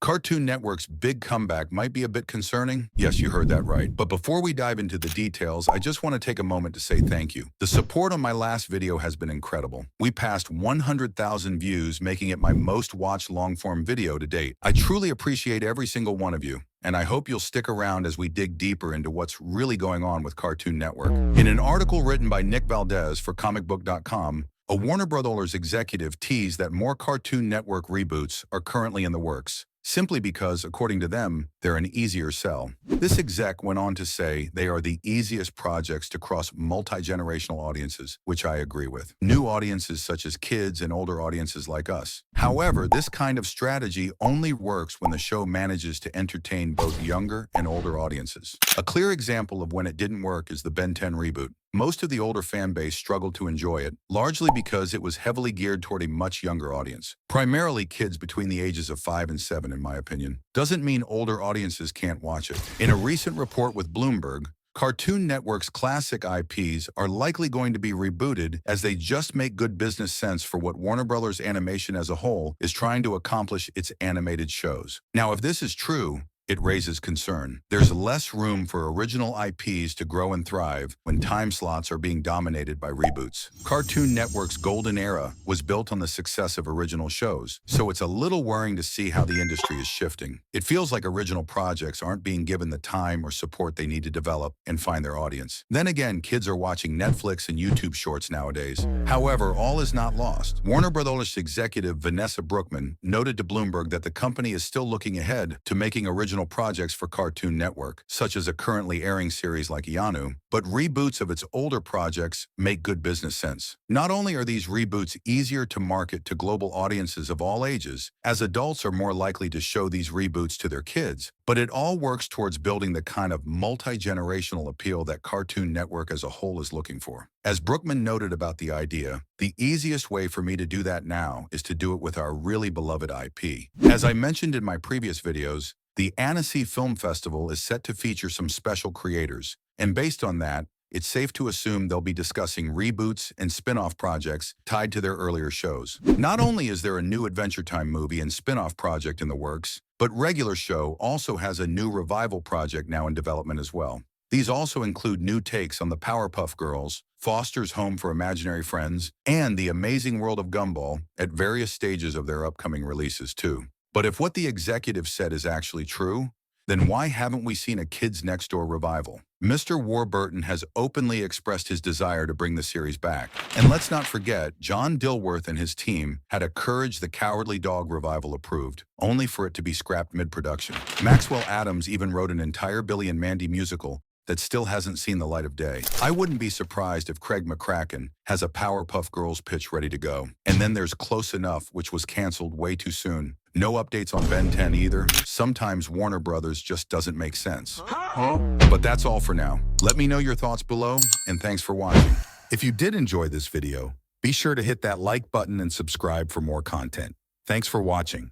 Cartoon Network's big comeback might be a bit concerning. Yes, you heard that right. But before we dive into the details, I just want to take a moment to say thank you. The support on my last video has been incredible. We passed 100,000 views, making it my most watched long-form video to date. I truly appreciate every single one of you, and I hope you'll stick around as we dig deeper into what's really going on with Cartoon Network. In an article written by Nick Valdez for comicbook.com, a Warner Brothers executive teased that more Cartoon Network reboots are currently in the works, simply because, according to them, they're an easier sell. This exec went on to say they are the easiest projects to cross multi-generational audiences, which I agree with. New audiences such as kids and older audiences like us. However, this kind of strategy only works when the show manages to entertain both younger and older audiences. A clear example of when it didn't work is the Ben 10 reboot. Most of the older fan base struggled to enjoy it, largely because it was heavily geared toward a much younger audience. Primarily kids between the ages of 5 and 7, in my opinion. Doesn't mean older audiences can't watch it. In a recent report with Bloomberg, Cartoon Network's classic IPs are likely going to be rebooted as they just make good business sense for what Warner Brothers Animation as a whole is trying to accomplish its animated shows. Now, if this is true, it raises concern. There's less room for original IPs to grow and thrive when time slots are being dominated by reboots. Cartoon Network's golden era was built on the success of original shows, so it's a little worrying to see how the industry is shifting. It feels like original projects aren't being given the time or support they need to develop and find their audience. Then again, kids are watching Netflix and YouTube Shorts nowadays. However, all is not lost. Warner Brothers executive Vanessa Brookman noted to Bloomberg that the company is still looking ahead to making original projects for Cartoon Network, such as a currently airing series like Ianu, but reboots of its older projects make good business sense. Not only are these reboots easier to market to global audiences of all ages, as adults are more likely to show these reboots to their kids, but it all works towards building the kind of multi-generational appeal that Cartoon Network as a whole is looking for. As Brookman noted about the idea, the easiest way for me to do that now is to do it with our really beloved IP. As I mentioned in my previous videos, the Annecy Film Festival is set to feature some special creators, and based on that, it's safe to assume they'll be discussing reboots and spin-off projects tied to their earlier shows. Not only is there a new Adventure Time movie and spin-off project in the works, but Regular Show also has a new revival project now in development as well. These also include new takes on the Powerpuff Girls, Foster's Home for Imaginary Friends, and The Amazing World of Gumball at various stages of their upcoming releases too. But if what the executive said is actually true, then why haven't we seen a Kids Next Door revival? Mr. Warburton has openly expressed his desire to bring the series back. And let's not forget, John Dilworth and his team had a Courage the Cowardly Dog revival approved, only for it to be scrapped mid-production. Maxwell Adams even wrote an entire Billy and Mandy musical that still hasn't seen the light of day. I wouldn't be surprised if Craig McCracken has a Powerpuff Girls pitch ready to go. And then there's Close Enough, which was canceled way too soon. No updates on Ben 10 either. Sometimes Warner Brothers just doesn't make sense. But that's all for now. Let me know your thoughts below, and thanks for watching. If you did enjoy this video, be sure to hit that like button and subscribe for more content. Thanks for watching.